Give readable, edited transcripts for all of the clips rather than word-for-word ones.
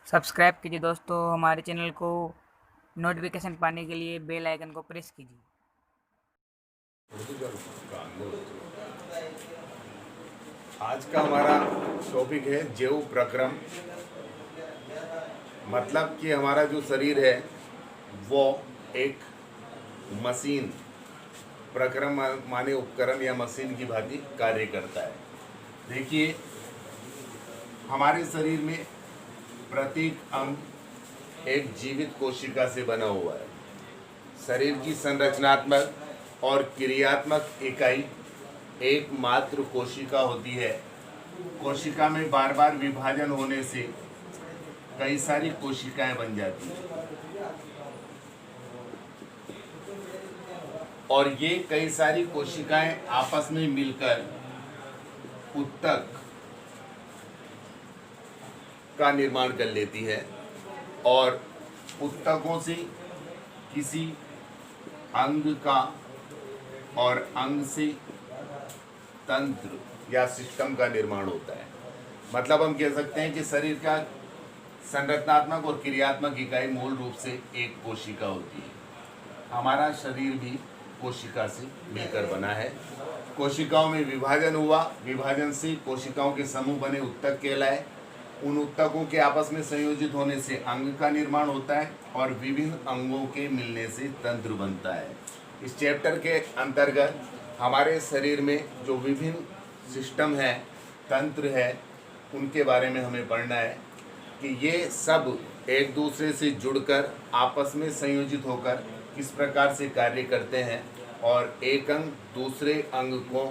Subscribe कीजिए दोस्तों हमारे चैनल को। नोटिफिकेशन पाने के लिए बेल आइकन को प्रेस कीजिए। आज का हमारा टॉपिक है जैव प्रक्रम। मतलब कि हमारा जो शरीर है वो एक मशीन, प्रक्रम माने उपकरण या मशीन की भांति कार्य करता है। देखिए, हमारे शरीर में प्रत्येक अंग एक जीवित कोशिका से बना हुआ है। शरीर की संरचनात्मक और क्रियात्मक इकाई एकमात्र कोशिका होती है। कोशिका में बार बार विभाजन होने से कई सारी कोशिकाएं बन जाती हैं और ये कई सारी कोशिकाएं आपस में मिलकर ऊतक का निर्माण कर लेती है और ऊतकों से किसी अंग का और अंग से तंत्र या सिस्टम का निर्माण होता है। मतलब हम कह सकते हैं कि शरीर का संरचनात्मक और क्रियात्मक इकाई मूल रूप से एक कोशिका होती है। हमारा शरीर भी कोशिका से मिलकर बना है। कोशिकाओं में विभाजन हुआ, विभाजन से कोशिकाओं के समूह बने, ऊतक कहलाए। उन ऊतकों के आपस में संयोजित होने से अंग का निर्माण होता है और विभिन्न अंगों के मिलने से तंत्र बनता है। इस चैप्टर के अंतर्गत हमारे शरीर में जो विभिन्न सिस्टम है, तंत्र है, उनके बारे में हमें पढ़ना है कि ये सब एक दूसरे से जुड़कर आपस में संयोजित होकर किस प्रकार से कार्य करते हैं और एक अंग दूसरे अंग को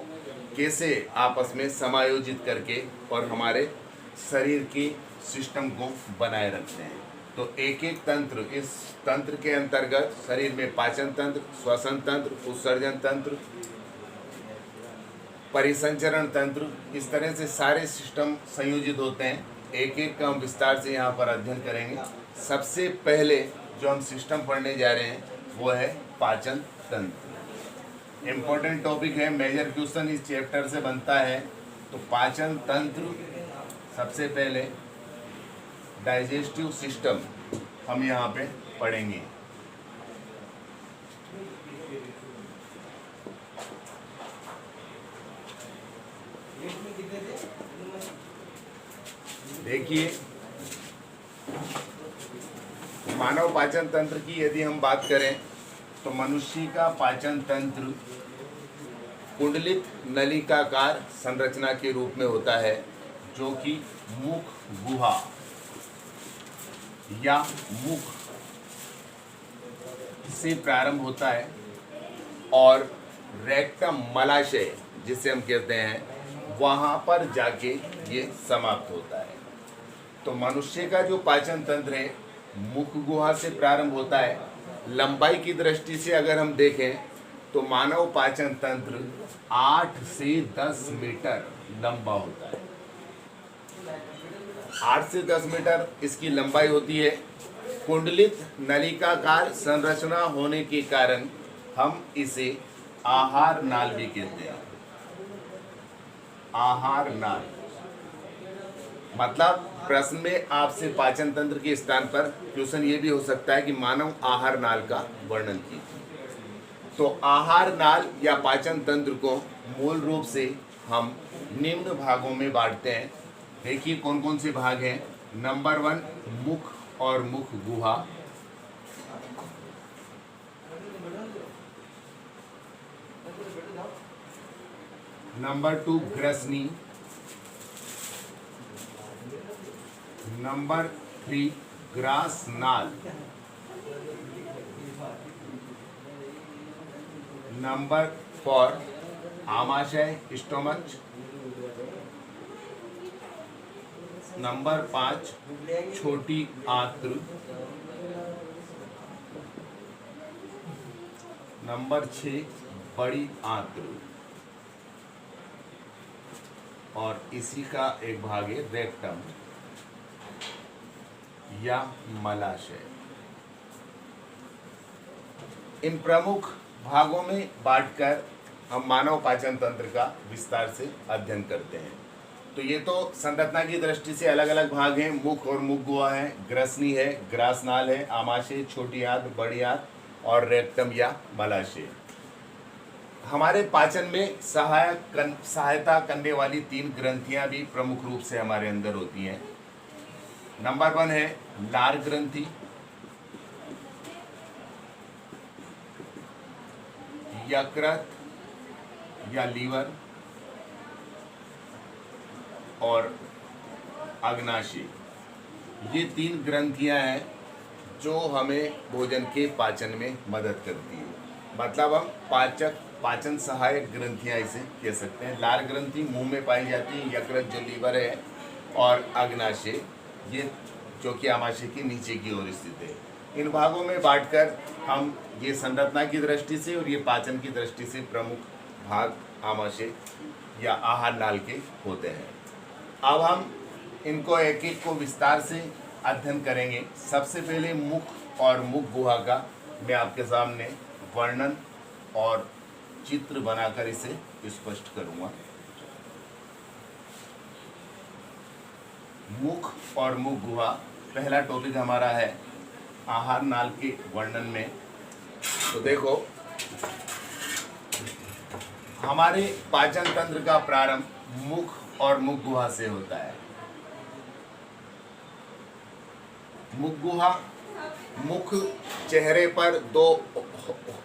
कैसे आपस में समायोजित करके और हमारे शरीर की सिस्टम को बनाए रखते हैं। तो एक एक तंत्र, इस तंत्र के अंतर्गत शरीर में पाचन तंत्र, श्वसन तंत्र, उत्सर्जन तंत्र, परिसंचरण तंत्र, इस तरह से सारे सिस्टम संयोजित होते हैं। एक एक का हम विस्तार से यहाँ पर अध्ययन करेंगे। सबसे पहले जो हम सिस्टम पढ़ने जा रहे हैं वो है पाचन तंत्र। इम्पोर्टेंट टॉपिक है, मेजर क्वेश्चन इस चैप्टर से बनता है। तो पाचन तंत्र, सबसे पहले डाइजेस्टिव सिस्टम हम यहाँ पे पढ़ेंगे। देखिए, मानव पाचन तंत्र की यदि हम बात करें तो मनुष्य का पाचन तंत्र कुंडलित नलिकाकार संरचना के रूप में होता है, जो कि मुख गुहा या मुख से प्रारंभ होता है और रेक्टम, मलाशय जिसे हम कहते हैं, वहाँ पर जाके ये समाप्त होता है। तो मनुष्य का जो पाचन तंत्र है मुख गुहा से प्रारंभ होता है। लंबाई की दृष्टि से अगर हम देखें तो मानव पाचन तंत्र 8 से 10 मीटर लंबा होता है। 8 से 10 मीटर इसकी लंबाई होती है। कुंडलित नलिकाकार संरचना होने के कारण हम इसे आहार नाल भी कहते हैं। आहार नाल मतलब प्रश्न में आपसे पाचन तंत्र के स्थान पर क्वेश्चन ये भी हो सकता है कि मानव आहार नाल का वर्णन कीजिए। तो आहार नाल या पाचन तंत्र को मूल रूप से हम निम्न भागों में बांटते हैं। देखिए कौन कौन से भाग हैं। नंबर 1 मुख और मुख गुहा। नंबर 2 ग्रसनी। नंबर 3 ग्रास नाल। नंबर 4 आमाशय, स्टोमच। नंबर 5 छोटी आंत्र। नंबर 6 बड़ी आंत्र। और इसी का एक भाग है रेक्टम या मलाशय। इन प्रमुख भागों में बांटकर हम मानव पाचन तंत्र का विस्तार से अध्ययन करते हैं। तो ये तो संरचना की दृष्टि से अलग अलग भाग हैं। मुख और मुख गुहा है, ग्रसनी है, ग्रासनाल है, आमाशय, छोटी आंत, बड़ी आंत और रेक्टम या मलाशय। हमारे पाचन में सहायता करने वाली 3 ग्रंथियां भी प्रमुख रूप से हमारे अंदर होती हैं। नंबर 1 है लार ग्रंथि, यकृत या लीवर और अग्नाशय। ये 3 ग्रंथियां हैं जो हमें भोजन के पाचन में मदद करती है। मतलब हम पाचन सहायक ग्रंथियां इसे कह सकते हैं। लार ग्रंथि मुंह में पाई जाती है, यकृत जो लीवर है और अग्नाशय ये जो कि आमाशय की नीचे की ओर स्थित है। इन भागों में बांटकर हम ये संरचना की दृष्टि से और ये पाचन की दृष्टि से प्रमुख भाग आमाशय या आहार नाल के होते हैं। अब हम इनको एक एक को विस्तार से अध्ययन करेंगे। सबसे पहले मुख और मुख गुहा का मैं आपके सामने वर्णन और चित्र बनाकर इसे स्पष्ट करूंगा। मुख और मुख गुहा पहला टॉपिक हमारा है आहार नाल के वर्णन में। तो देखो, हमारे पाचन तंत्र का प्रारंभ मुख और मुख गुहा से होता है। मुख गुहा मुख चेहरे पर 2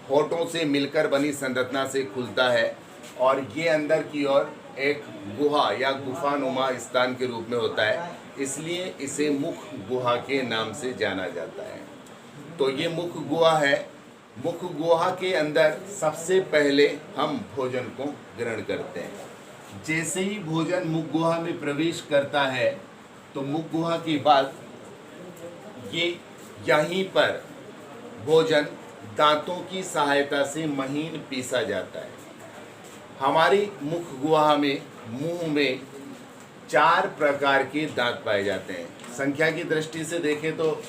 होठों से मिलकर बनी संरचना से खुलता है और ये अंदर की ओर एक गुहा या गुफानुमा स्थान के रूप में होता है, इसलिए इसे मुख गुहा के नाम से जाना जाता है। तो ये मुख गुहा है। मुख गुहा के अंदर सबसे पहले हम भोजन को ग्रहण करते हैं। जैसे ही भोजन मुख गुहा में प्रवेश करता है तो मुख गुहा के बाद ये यहीं पर भोजन दांतों की सहायता से महीन पीसा जाता है। हमारी मुख गुहा में मुंह में 4 प्रकार के दांत पाए जाते हैं। संख्या की दृष्टि से देखें तो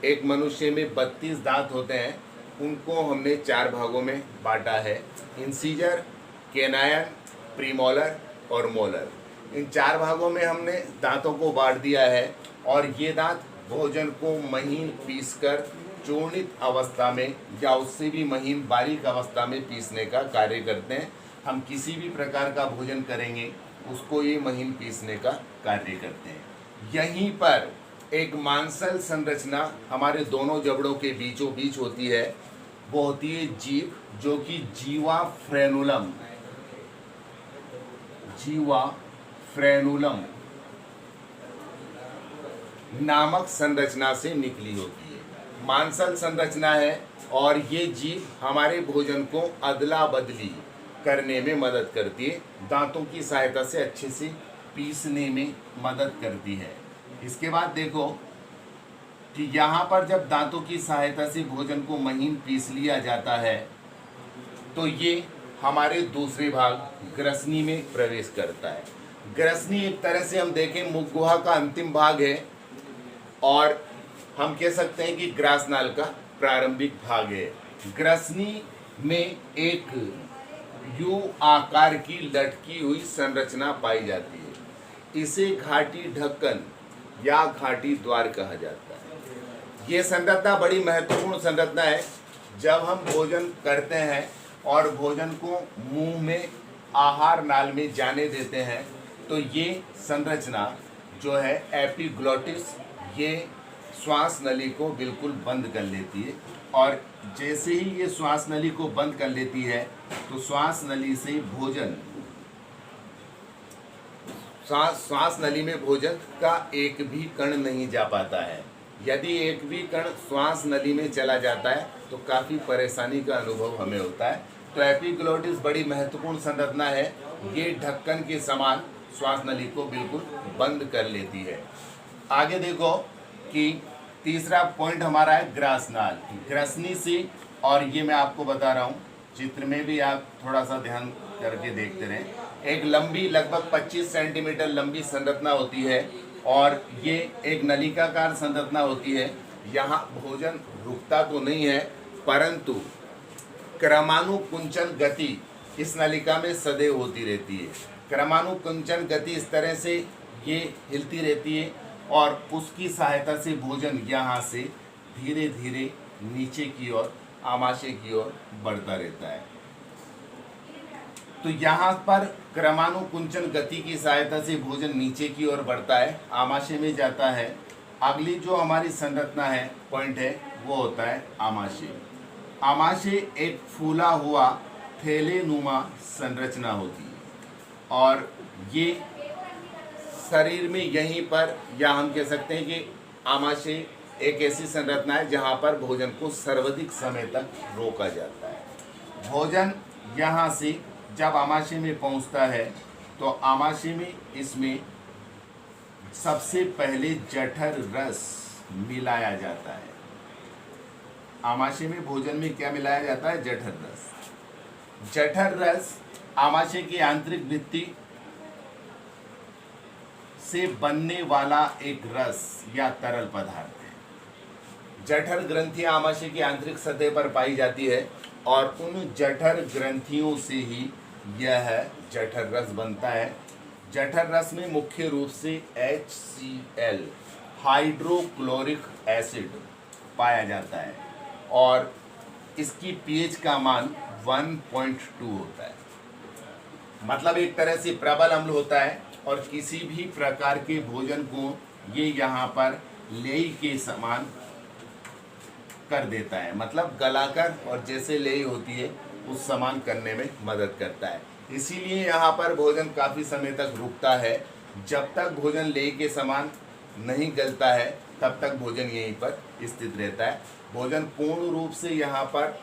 एक मनुष्य में 32 दांत होते हैं। उनको हमने 4 भागों में बांटा है, इंसीजर, केनायन, प्रीमोलर और मोलर। इन 4 भागों में हमने दांतों को बांट दिया है और ये दांत भोजन को महीन पीसकर चूर्णित अवस्था में या उससे भी महीन बारीक अवस्था में पीसने का कार्य करते हैं। हम किसी भी प्रकार का भोजन करेंगे उसको ये महीन पीसने का कार्य करते हैं। यहीं पर एक मांसल संरचना हमारे दोनों जबड़ों के बीचों बीच होती है, वो होती है जीभ, जो कि जीवा फ्रेनुलम नामक संरचना से निकली होती है। मांसल संरचना है और ये जीभ हमारे भोजन को अदला बदली करने में मदद करती है, दांतों की सहायता से अच्छे से पीसने में मदद करती है। इसके बाद देखो कि यहाँ पर जब दांतों की सहायता से भोजन को महीन पीस लिया जाता है तो ये हमारे दूसरे भाग ग्रसनी में प्रवेश करता है। ग्रसनी एक तरह से हम देखें मुख गुहा का अंतिम भाग है और हम कह सकते हैं कि ग्रासनाल का प्रारंभिक भाग है। ग्रसनी में एक यू आकार की लटकी हुई संरचना पाई जाती है। इसे घाटी ढक्कन या घाटी द्वार कहा जाता है। ये संरचना बड़ी महत्वपूर्ण संरचना है। जब हम भोजन करते हैं और भोजन को मुंह में आहार नाल में जाने देते हैं तो ये संरचना जो है एपिग्लोटिस, ये श्वास नली को बिल्कुल बंद कर लेती है और जैसे ही ये श्वास नली को बंद कर लेती है तो श्वास नली से भोजन श्वास नली में भोजन का एक भी कण नहीं जा पाता है। यदि एक भी कण श्वास नली में चला जाता है तो काफ़ी परेशानी का अनुभव हमें होता है। तो एपिग्लोटिस बड़ी महत्वपूर्ण संरचना है। ये ढक्कन के समान श्वास नली को बिल्कुल बंद कर लेती है। आगे देखो कि तीसरा पॉइंट हमारा है ग्रासनाल, ग्रसनी से, और ये मैं आपको बता रहा हूँ, चित्र में भी आप थोड़ा सा ध्यान करके देखते रहें। एक लंबी लगभग 25 सेंटीमीटर लंबी संरचना होती है और ये एक नलिकाकार संरचना होती है। यहाँ भोजन रुकता तो नहीं है परंतु क्रमानुकुंचन गति इस नलिका में सदैव होती रहती है। क्रमानुकुंचन गति इस तरह से ये हिलती रहती है और उसकी सहायता से भोजन यहाँ से धीरे धीरे नीचे की ओर आमाशय की ओर बढ़ता रहता है। तो यहाँ पर क्रमानुकुंचन गति की सहायता से भोजन नीचे की ओर बढ़ता है, आमाशय में जाता है। अगली जो हमारी संरचना है, पॉइंट है, वो होता है आमाशय। आमाशय एक फूला हुआ थैलेनुमा संरचना होती है और ये शरीर में यहीं पर, या हम कह सकते हैं कि आमाशय एक ऐसी संरचना है जहाँ पर भोजन को सर्वाधिक समय तक रोका जाता है। भोजन यहाँ से जब आमाशय में पहुँचता है तो आमाशय में इसमें सबसे पहले जठर रस मिलाया जाता है। आमाशय में भोजन में क्या मिलाया जाता है? जठर रस। जठर रस आमाशय की आंतरिक भित्ति से बनने वाला एक रस या तरल पदार्थ है। जठर ग्रंथियां आमाशय की आंतरिक सतह पर पाई जाती है और उन जठर ग्रंथियों से ही यह जठर रस बनता है। जठर रस में मुख्य रूप से HCl हाइड्रोक्लोरिक एसिड पाया जाता है और इसकी pH का मान 1.2 होता है। मतलब एक तरह से प्रबल अम्ल होता है और किसी भी प्रकार के भोजन को ये यहाँ पर लेई के समान कर देता है, मतलब गलाकर और जैसे लेई होती है उस समान करने में मदद करता है। इसीलिए यहाँ पर भोजन काफ़ी समय तक रुकता है। जब तक भोजन लेई के समान नहीं गलता है तब तक भोजन यहीं पर स्थित रहता है। भोजन पूर्ण रूप से यहाँ पर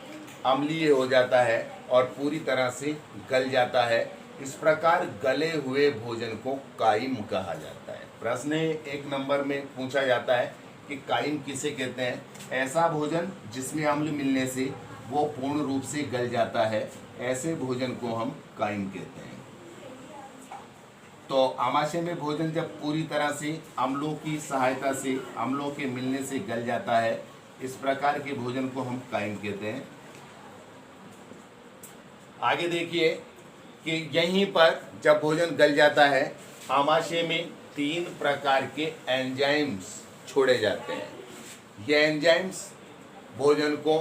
अम्लीय हो जाता है और पूरी तरह से गल जाता है। इस प्रकार गले हुए भोजन को काइम कहा जाता है। प्रश्न 1 नंबर में पूछा जाता है कि काइम किसे कहते हैं? ऐसा भोजन जिसमें अम्ल मिलने से वो पूर्ण रूप से गल जाता है, ऐसे भोजन को हम काइम कहते हैं। तो आमाशय में भोजन जब पूरी तरह से अम्लों की सहायता से, अम्लों के मिलने से गल जाता है, इस प्रकार के भोजन को हम काइम कहते हैं। आगे देखिए कि यहीं पर जब भोजन गल जाता है, आमाशय में 3 प्रकार के एंजाइम्स छोड़े जाते हैं। ये एंजाइम्स भोजन को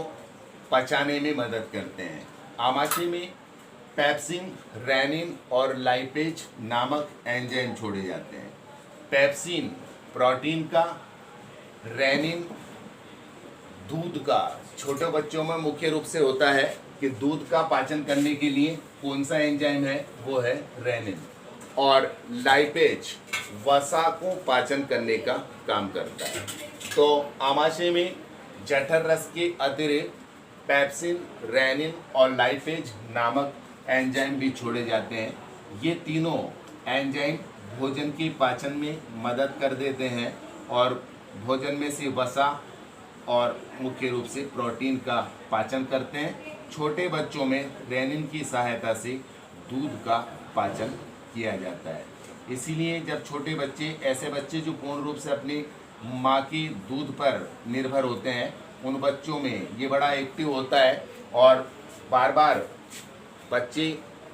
पचाने में मदद करते हैं। आमाशय में पेप्सिन, रेनिन और लाइपेज नामक एंजाइम छोड़े जाते हैं। पेप्सिन प्रोटीन का, रेनिन दूध का। छोटे बच्चों में मुख्य रूप से होता है कि दूध का पाचन करने के लिए कौन सा एंजाइम है? वो है रेनिन। और लाइपेज वसा को पाचन करने का काम करता है। तो आमाशय में जठर रस के अतिरिक्त पेप्सिन, रेनिन और लाइपेज नामक एंजाइम भी छोड़े जाते हैं। ये तीनों एंजाइम भोजन के पाचन में मदद कर देते हैं और भोजन में से वसा और मुख्य रूप से प्रोटीन का पाचन करते हैं। छोटे बच्चों में रेनिन की सहायता से दूध का पाचन किया जाता है। इसीलिए जब छोटे बच्चे, ऐसे बच्चे जो पूर्ण रूप से अपनी माँ की दूध पर निर्भर होते हैं, उन बच्चों में ये बड़ा एक्टिव होता है और बार बार बच्चे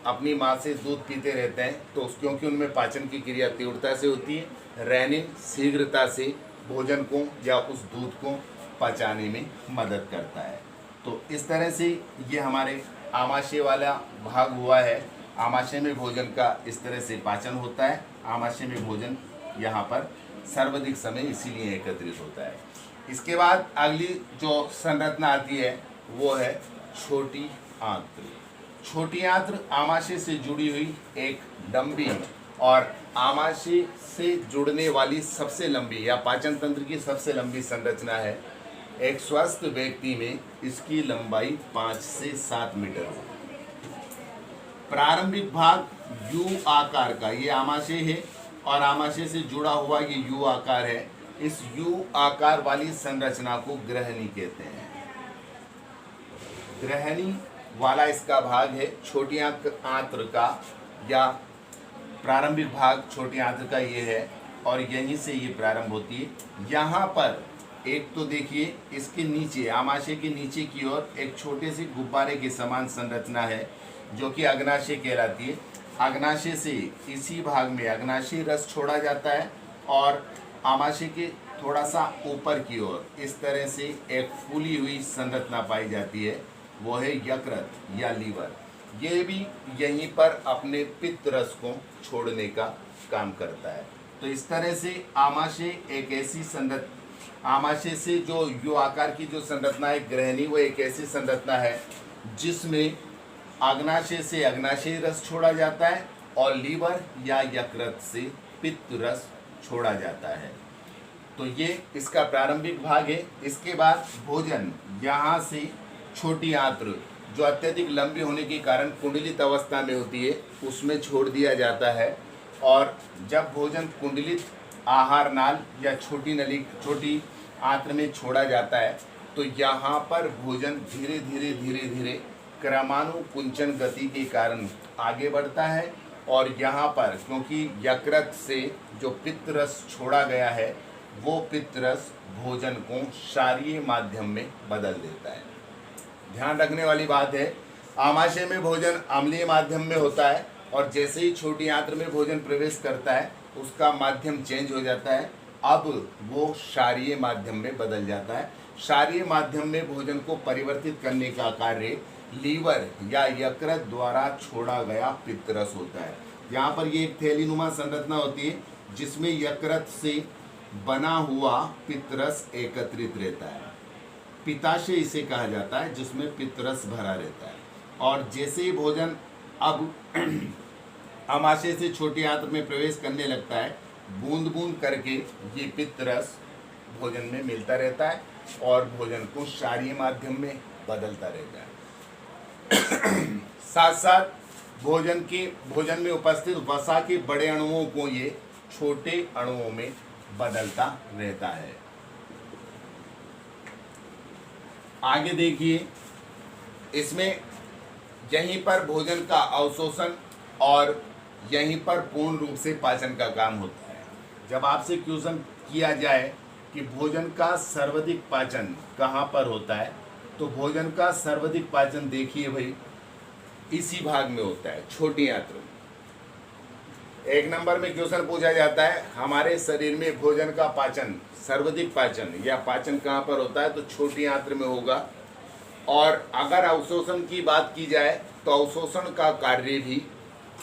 अपनी माँ से दूध पीते रहते हैं। तो क्योंकि उनमें पाचन की क्रिया तीव्रता से होती है, रेनिन शीघ्रता से भोजन को या उस दूध को पचाने में मदद करता है। तो इस तरह से ये हमारे आमाशय वाला भाग हुआ है। आमाशय में भोजन का इस तरह से पाचन होता है। आमाशय में भोजन यहाँ पर सर्वाधिक समय इसीलिए एकत्रित होता है। इसके बाद अगली जो संरचना आती है वो है छोटी आंत्र। छोटी आंत्र आमाशय से जुड़ी हुई एक लंबी और आमाशय से जुड़ने वाली सबसे लंबी या पाचन तंत्र की सबसे लंबी संरचना है। एक स्वस्थ व्यक्ति में इसकी लंबाई 5 से 7 मीटर है। प्रारंभिक भाग यू आकार का, ये आमाशय है और आमाशय से जुड़ा हुआ ये यू आकार है। इस यू आकार वाली संरचना को ग्रहणी कहते हैं। ग्रहणी वाला इसका भाग है छोटी आंत्र का, या प्रारंभिक भाग छोटी आंत्र का ये है और यहीं से ये प्रारंभ होती है। यहाँ पर एक तो देखिए इसके नीचे, आमाशय के नीचे की ओर एक छोटे से गुब्बारे के समान संरचना है जो कि अग्नाशय कहलाती है। अग्नाशय से इसी भाग में अग्नाशय रस छोड़ा जाता है और आमाशय के थोड़ा सा ऊपर की ओर इस तरह से एक फूली हुई संरचना पाई जाती है, वो है यकृत या लीवर। ये भी यहीं पर अपने पित्त रस को छोड़ने का काम करता है। तो इस तरह से आमाशय एक ऐसी आमाशय से जो यू आकार की जो संरचना है ग्रहणी, वो एक ऐसी संरचना है जिसमें अग्नाशय से अग्नाशय रस छोड़ा जाता है और लीवर या यकृत से पित्त रस छोड़ा जाता है। तो ये इसका प्रारंभिक भाग है। इसके बाद भोजन यहाँ से छोटी आंत्र जो अत्यधिक लंबी होने के कारण कुंडलित अवस्था में होती है उसमें छोड़ दिया जाता है, और जब भोजन कुंडलित आहार नाल या छोटी आंत्र में छोड़ा जाता है तो यहाँ पर भोजन धीरे धीरे क्रमानुकुंचन गति के कारण आगे बढ़ता है, और यहाँ पर क्योंकि यकृत से जो पित्त रस छोड़ा गया है वो पित्त रस भोजन को क्षारीय माध्यम में बदल देता है। ध्यान रखने वाली बात है, आमाशय में भोजन अम्लीय माध्यम में होता है और जैसे ही छोटी आंत्र में भोजन प्रवेश करता है उसका माध्यम चेंज हो जाता है, अब वो क्षारीय माध्यम में बदल जाता है। क्षारीय माध्यम में भोजन को परिवर्तित करने का कार्य लीवर या यकृत द्वारा छोड़ा गया पित्तरस होता है। यहाँ पर ये एक थैलीनुमा संरचना होती है जिसमें यकृत से बना हुआ पित्तरस एकत्रित रहता है। पित्ताशय इसे कहा जाता है जिसमें पित्तरस भरा रहता है, और जैसे ही भोजन अब आमाशय से छोटी आंत्र में प्रवेश करने लगता है, बूंद बूंद करके ये पित्तरस भोजन में मिलता रहता है और भोजन को क्षारीय माध्यम में बदलता रहता है। साथ साथ भोजन में उपस्थित वसा के बड़े अणुओं को ये छोटे अणुओं में बदलता रहता है। आगे देखिए, इसमें यहीं पर भोजन का अवशोषण और यहीं पर पूर्ण रूप से पाचन का काम होता है। जब आपसे क्वेश्चन किया जाए कि भोजन का सर्वाधिक पाचन कहाँ पर होता है, तो भोजन का सर्वाधिक पाचन देखिए भाई इसी भाग में होता है, छोटी आंत्र में। एक नंबर में क्वेश्चन पूछा जाता है हमारे शरीर में भोजन का पाचन, सर्वाधिक पाचन या पाचन कहाँ पर होता है, तो छोटी आंत्र में होगा। और अगर अवशोषण की बात की जाए तो अवशोषण का कार्य भी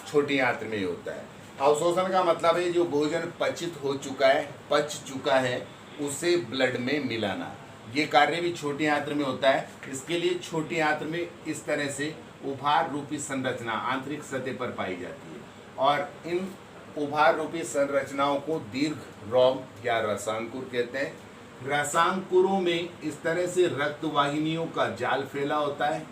छोटी आंत्र में होता है। अवशोषण का मतलब है जो भोजन पचित हो चुका है, पच चुका है, उसे ब्लड में मिलाना, ये कार्य भी छोटी आंत्र में होता है। इसके लिए छोटी आंत्र में इस तरह से उभार रूपी संरचना आंतरिक सतह पर पाई जाती है, और इन उभार रूपी संरचनाओं को दीर्घ रोम या रसांकुर कहते हैं। रसांकुरों में इस तरह से रक्त वाहिनियों का जाल फैला होता है।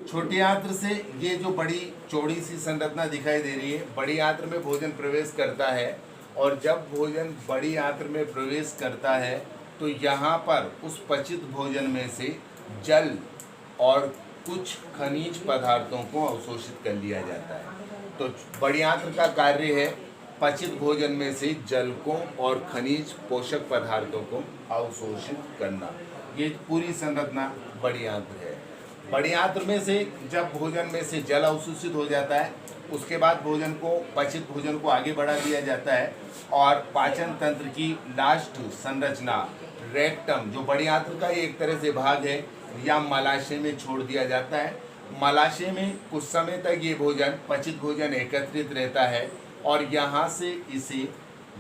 छोटी आंत्र से ये जो बड़ी चौड़ी सी संरचना दिखाई दे रही है, बड़ी आंत्र में भोजन प्रवेश करता है, और जब भोजन बड़ी आंत्र में प्रवेश करता है तो यहाँ पर उस पचित भोजन में से जल और कुछ खनिज पदार्थों को अवशोषित कर लिया जाता है। तो बड़ी आंत्र का कार्य है पचित भोजन में से जल को और खनिज पोषक पदार्थों को अवशोषित करना। ये पूरी संरचना बड़ी आंत्र है। बड़ी आंत्र में से जब भोजन में से जल अवशोषित हो जाता है, उसके बाद पचित भोजन को आगे बढ़ा दिया जाता है, और पाचन तंत्र की लास्ट संरचना रेक्टम, जो बड़ी आंत्र का एक तरह से भाग है, या मलाशय में छोड़ दिया जाता है। मलाशय में कुछ समय तक ये भोजन पचित भोजन एकत्रित रहता है, और यहाँ से इसे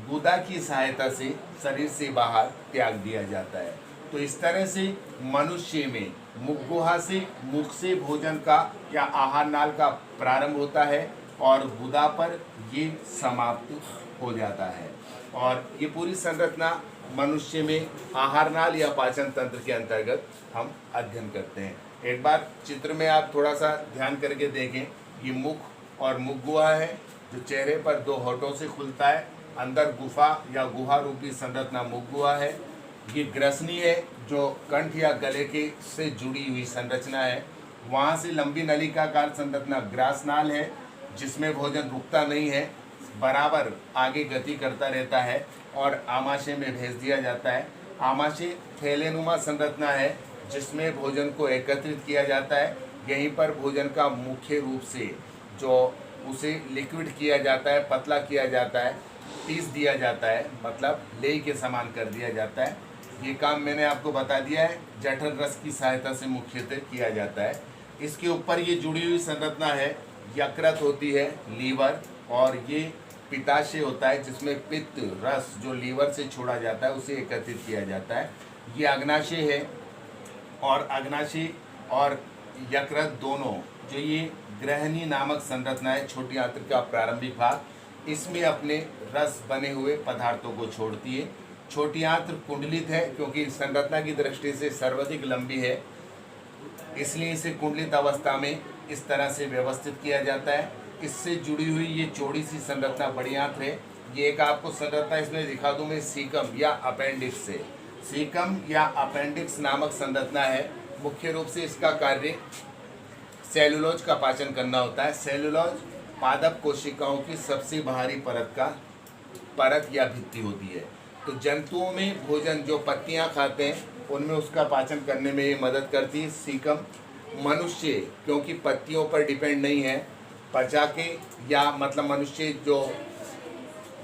गुदा की सहायता से शरीर से बाहर त्याग दिया जाता है। तो इस तरह से मनुष्य में मुख गुहा से, मुख से भोजन का या आहार नाल का प्रारंभ होता है और गुदा पर ये समाप्त हो जाता है। और ये पूरी संरचना मनुष्य में आहार नाल या पाचन तंत्र के अंतर्गत हम अध्ययन करते हैं। एक बार चित्र में आप थोड़ा सा ध्यान करके देखें, ये मुख और मुख गुहा है जो चेहरे पर दो होठों से खुलता है। अंदर गुफा या गुहा रूपी संरचना मुख गुहा है। ये ग्रसनी है जो कंठ या गले के से जुड़ी हुई संरचना है। वहाँ से लंबी नलिकाकार संरचना ग्रासनाल है जिसमें भोजन रुकता नहीं है, बराबर आगे गति करता रहता है और आमाशय में भेज दिया जाता है। आमाशय थैलेनुमा संरचना है जिसमें भोजन को एकत्रित किया जाता है। यहीं पर भोजन का मुख्य रूप से जो उसे लिक्विड किया जाता है, पतला किया जाता है, पीस दिया जाता है, मतलब लेई के समान कर दिया जाता है। ये काम मैंने आपको बता दिया है, जठर रस की सहायता से मुख्यतः किया जाता है। इसके ऊपर ये जुड़ी हुई संरचना है, यकृत होती है, लीवर, और ये पित्ताशय होता है जिसमें पित्त रस जो लीवर से छोड़ा जाता है उसे एकत्रित किया जाता है। ये अग्नाशय है, और अग्नाशय और यकृत दोनों जो ये ग्रहणी नामक संरचना है, छोटी आंत्र का प्रारंभिक भाग, इसमें अपने रस बने हुए पदार्थों को छोड़ती है। छोटी आंत्र कुंडलित है क्योंकि संरचना की दृष्टि से सर्वाधिक लंबी है, इसलिए इसे कुंडलित अवस्था में इस तरह से व्यवस्थित किया जाता है। इससे जुड़ी हुई ये चौड़ी सी संरचना बड़ी आंत्र है। ये एक आपको संरचना इसमें दिखा दूं मैं, सीकम या अपेंडिक्स से। सीकम या अपेंडिक्स नामक संरचना है। मुख्य रूप से इसका कार्य सेलुलोज का पाचन करना होता है। सेलुलोज पादप कोशिकाओं की सबसे बाहरी परत या भित्ति होती है। तो जंतुओं में भोजन जो पत्तियां खाते हैं उनमें उसका पाचन करने में ये मदद करती है सीकम। मनुष्य क्योंकि पत्तियों पर डिपेंड नहीं है, पचा के या मतलब मनुष्य जो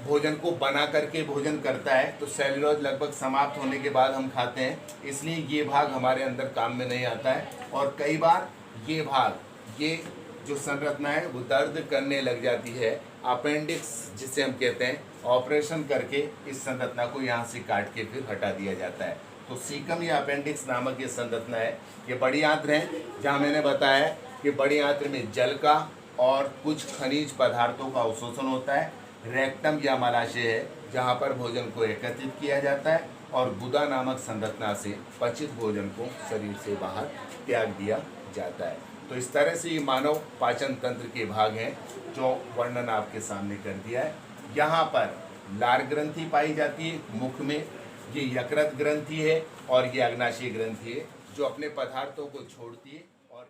भोजन को बना करके भोजन करता है, तो सेलुलोज लगभग समाप्त होने के बाद हम खाते हैं, इसलिए ये भाग हमारे अंदर काम में नहीं आता है। और कई बार ये भाग, ये जो संरचना है वो दर्द करने लग जाती है। अपेंडिक्स जिसे हम कहते हैं, ऑपरेशन करके इस संरचना को यहाँ से काट के फिर हटा दिया जाता है। तो सीकम या अपेंडिक्स नामक ये संरचना है। ये बड़ी आंत्र है, जहाँ मैंने बताया कि बड़ी आंत्र में जल का और कुछ खनिज पदार्थों का अवशोषण होता है। रेक्टम या मलाशय है, जहाँ पर भोजन को एकत्रित किया जाता है, और गुदा नामक संरचना से पचित भोजन को शरीर से बाहर त्याग दिया जाता है। तो इस तरह से ये मानव पाचन तंत्र के भाग हैं जो वर्णन आपके सामने कर दिया है। यहाँ पर लार ग्रंथि पाई जाती है मुख में, ये यकृत ग्रंथि है, और ये अग्नाशय ग्रंथि है जो अपने पदार्थों को छोड़ती है और